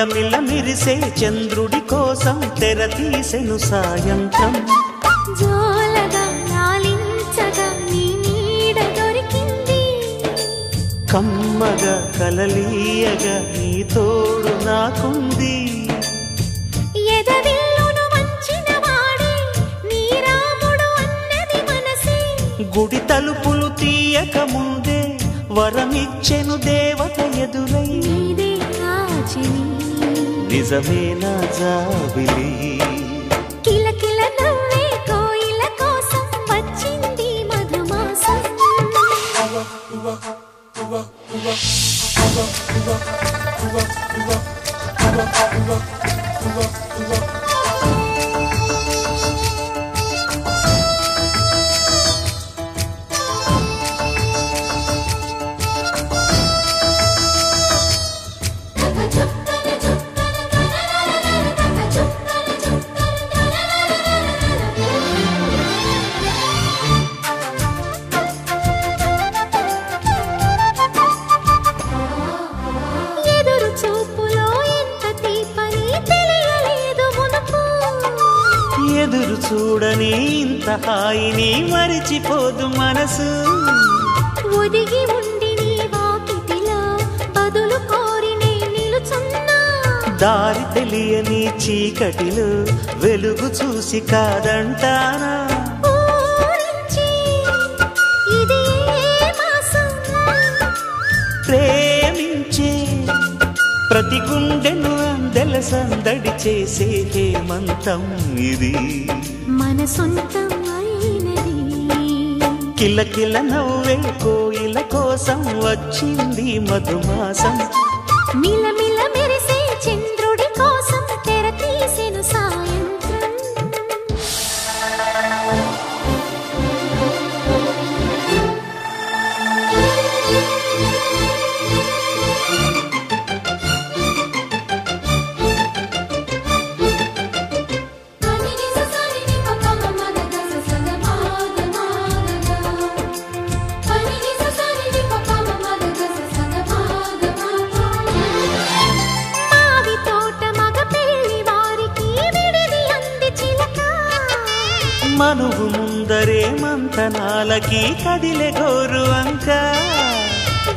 మిలమిల మిరిసే చంద్రుడి కోసం తెర తీసెను సాయంత్రం జోలగా లాలించగా నీ నీడ దొరికింది కమ్మగా కలలీయగా నీ తోడు నాకుంది ఎదవిల్లును వంచిన వాడే నీ రాముడు అన్నది మనసే గుడి తలుపులు తీయక ముందే వరమిచ్చెను దేవత ఎదురై నీదే ఆచని నిజమేనా జాబిలి కిలకిల నవ్వే కోయిల కోసం వచ్చింది మధుమాసం ఎదురు చూపులో ఎంత తీపని తెలియలేదు మునుపు ఎదురు చూడని ఇంత హాయిని మరిచిపోదు మనసు ఒదిగి ఉండి నీ వాకిటిలో బదులు కోరి నే నిలుచున్నా దారి తెలియని చీకటిలో వెలుగు చూసి కాదంటానా ఊరించి ఇది ఏ మాసం ప్రేమించే ప్రతి గుండెను అందెల సందడి చేసే హేమంతం ఇది మన సొంతం అయినది కిలకిల నవ్వే కోయిల కోసం వచ్చింది మధుమాసం మిలమిల మెరిసే చంద్రుడి కోసం తెర తీసెను సాయంత్రం మావి తోట మగ పెళ్లి వారికి విడిది అంది చిలక మనువు ముందరే మంతనాలకి కదిలే గోరు అంక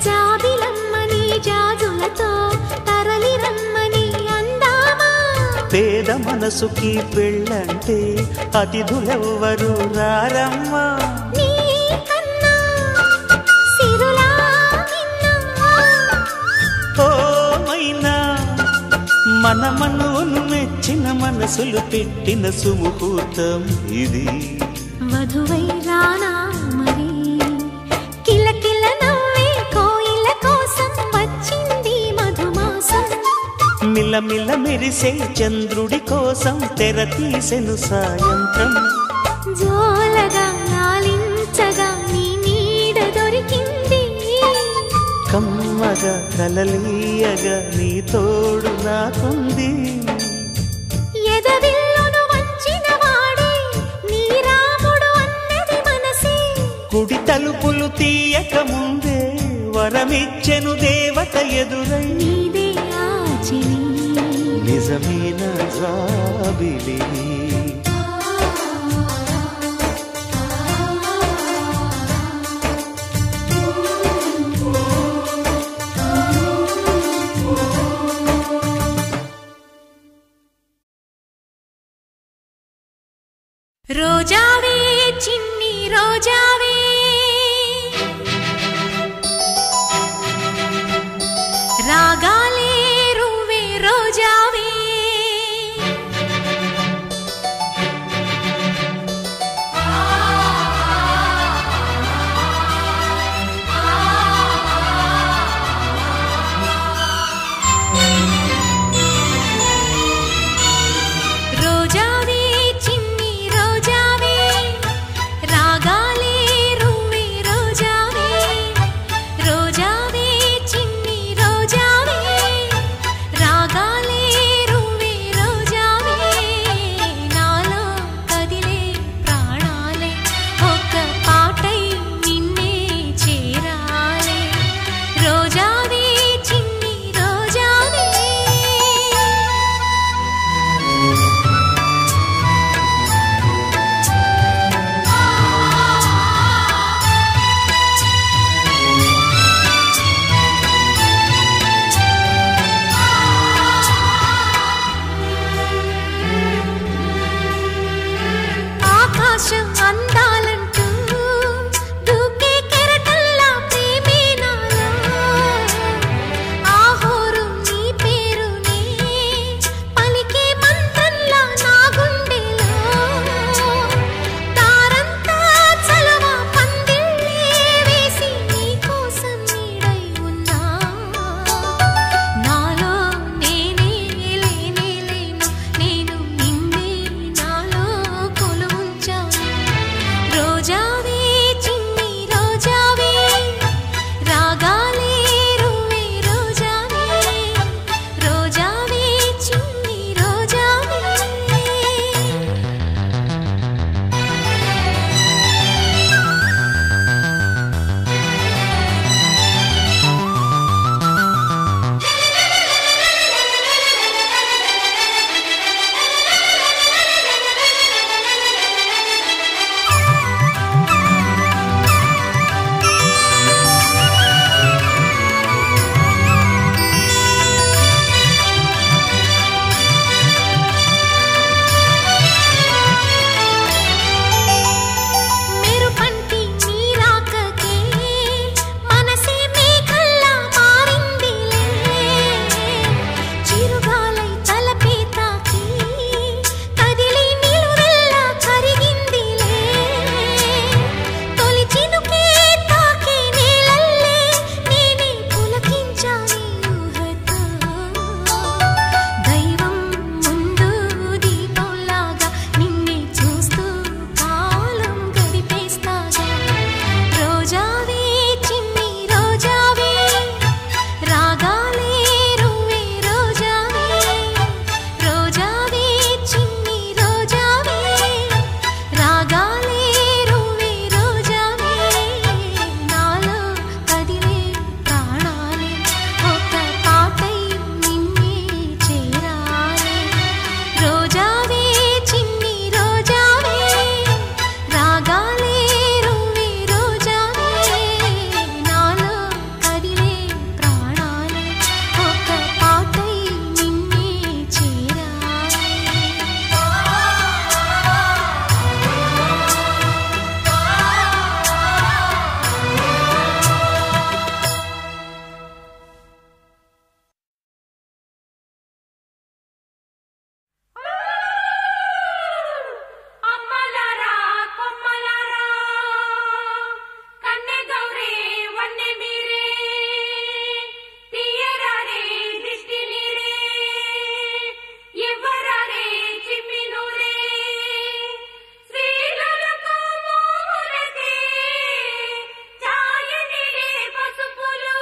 జాబిలమ్మని జాజులతో తరలి రమ్మని అందామా పేద మనసుకి పెళ్ళంటే అతిథులెవ్వరు రారమ్మా నీ కన్నా సిరులా నిన్నా ఓ మైనా మన మనువును మెచ్చిన మనసులు పెట్టిన సుముహూర్తం ఇది వధువై రానా మరి కిలకిల నవ్వే కోయిల కోసం వచ్చింది మధుమాసం మిలమిల మెరిసే చంద్రుడి కోసం తెర తీసెను సాయంత్రం జోలగా లాలించగా నీ నీడ దొరికింది కమ్మగా కలలీయగా నీ తోడు నాకుంది ఎదవిల్లును వంచిన వాడే నీ రాముడు అన్నది మనసే గుడి తలుపులు తీయక ముందే వరమిచ్చెను దేవత ఎదురై నీదే ఆచని నిజమేన జాబిలి రోజావే చిన్ని రోజావే రాగాలే రువ్వే రోజావే రోజావే చిన్ని రోజావే రాగాలే ఆకాశం అందాలంటూ దూకే కెరటల్లా ప్రేమే నాలో ఆహోరు నీ పేరునే పలికే మంత్రంలా నా గుండెలో తారంతా చలవ పందిళ్ళే వేసి నీ కోసం నీడై ఉన్నా నాలో నేనే లేనే లేను నేను నిన్నే నాలో కొలువుంచాను రోజావే చిన్ని రోజావే రాగాలే రువే రోజావే రోజావే చిన్ని రోజావే మెరుపంటి నీరాకకే మనసే మేఘల్లా మారిందిలే చిరుగాలై తలపే తాకి కదిలి నిలువెల్లా కరిగిందిలే తొలి చినుకే తాకే నేలల్లే నేనే పులకించాని ఊహతో దైవం ముందు దీపంలాగా నిన్నే చూస్తూ కాలం గడిపేస్తాగా రోజావే చిన్ని రోజావే రాగాలే రువే రోజావే రోజావే చిన్ని రోజావే రాగాలే రువే రోజావే నాలో కదిలే ప్రాణాలే ఒక పాటై నిన్నే చేరాలే రోజావే చిన్ని రోజావే రాగాలే రువే రోజావే నాలో కదిలే ప్రాణాలే ఒక పాటై నిన్నే చేరాలే అమ్మలారా కొమ్మలారా కన్నె గౌరే వన్నె మీరే తీయరారే దిష్టి నీరే ఇవ్వరారే చిమ్మి నూరే శ్రీలకు మోములకే ఛాయనిలే పసుపులు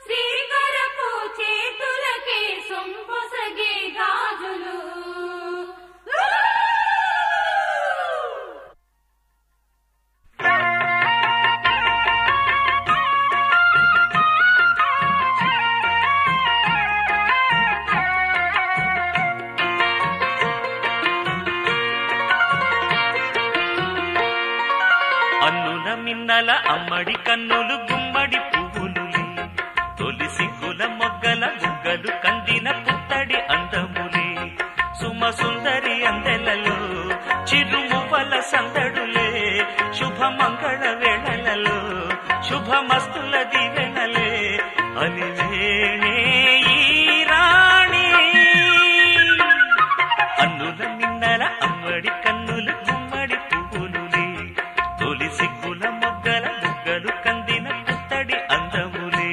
శ్రీకరపు చేతులకే సొంపొసగే గాజులు అన్నుల మిన్నల అమ్మడి కన్నులు గుమ్మడి పువ్వులులే తొలి సిగ్గుల మొగ్గల బుగ్గలు కందిన పుత్తడి అందములే సుమ సుందరి అందెలలో చిరుమువ్వల సందడులే శుభమంగళ వేళలలో శుభమస్తుల దివెనలే అలివేణే ఈ రాణి అన్నుల మిన్నల అమ్మడి కన్నులు గుమ్మడి పువ్వులులే తొలి సిగ్గుల మొగ్గల బుగ్గలు కందిన పుత్తడి అందములే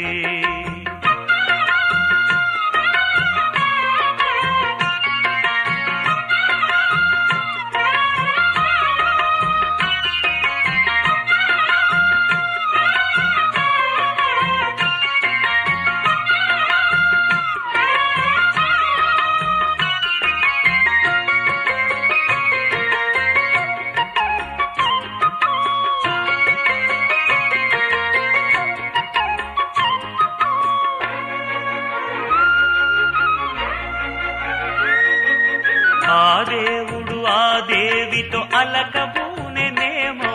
ఆ దేవుడు ఆ దేవితో అలకబూనెనేమో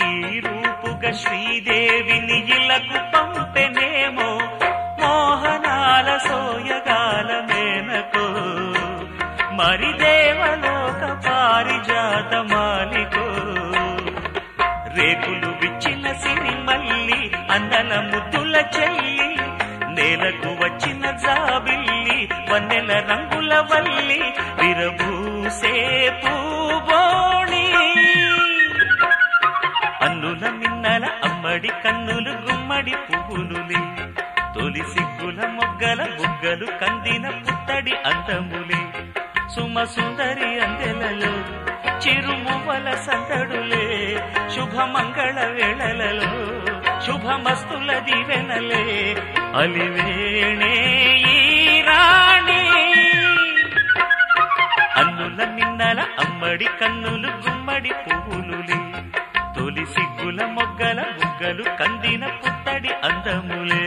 ఈ రూపుగా శ్రీదేవిని ఇలకు పంపెనేమో మోహనాల సోయగాల మేనకో మరి దేవలోక పారిజాత వనమాలికో రేకులు విచ్చిన సిరిమల్లి అందల ముద్దుల చెల్లి నేలకు వచ్చిన జాబిల్లి వన్నెల రంగుల వల్లి విరబూసే పూబోణి అన్నుల మిన్నల అమ్మడి కన్నులు గుమ్మడి పువ్వులులే తొలి సిగ్గుల మొగ్గల బుగ్గలు కందిన పుత్తడి అందములే సుమ సుందరి అందెలలో చిరుమువ్వల సందడులే శుభమంగళ వేళలలో శుభమస్తుల దీవెనలే అలివేణే ఈ రాణి అన్నుల మిన్నల అమ్మడి కన్నులు గుమ్మడి పువ్వులులే తొలి సిగ్గుల మొగ్గల బుగ్గలు కందిన పుత్తడి అందములే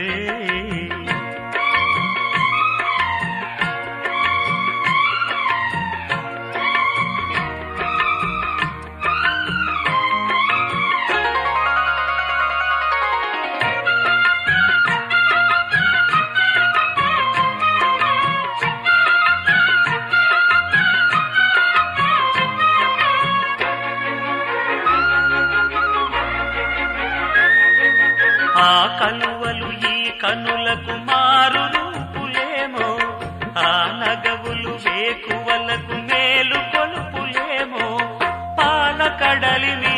ఆ కలువలు ఈ కనులకు మారు రూపులేమో ఆ నగవులు వేకువలకు మేలు కొలుపులేమో పాల కడలిని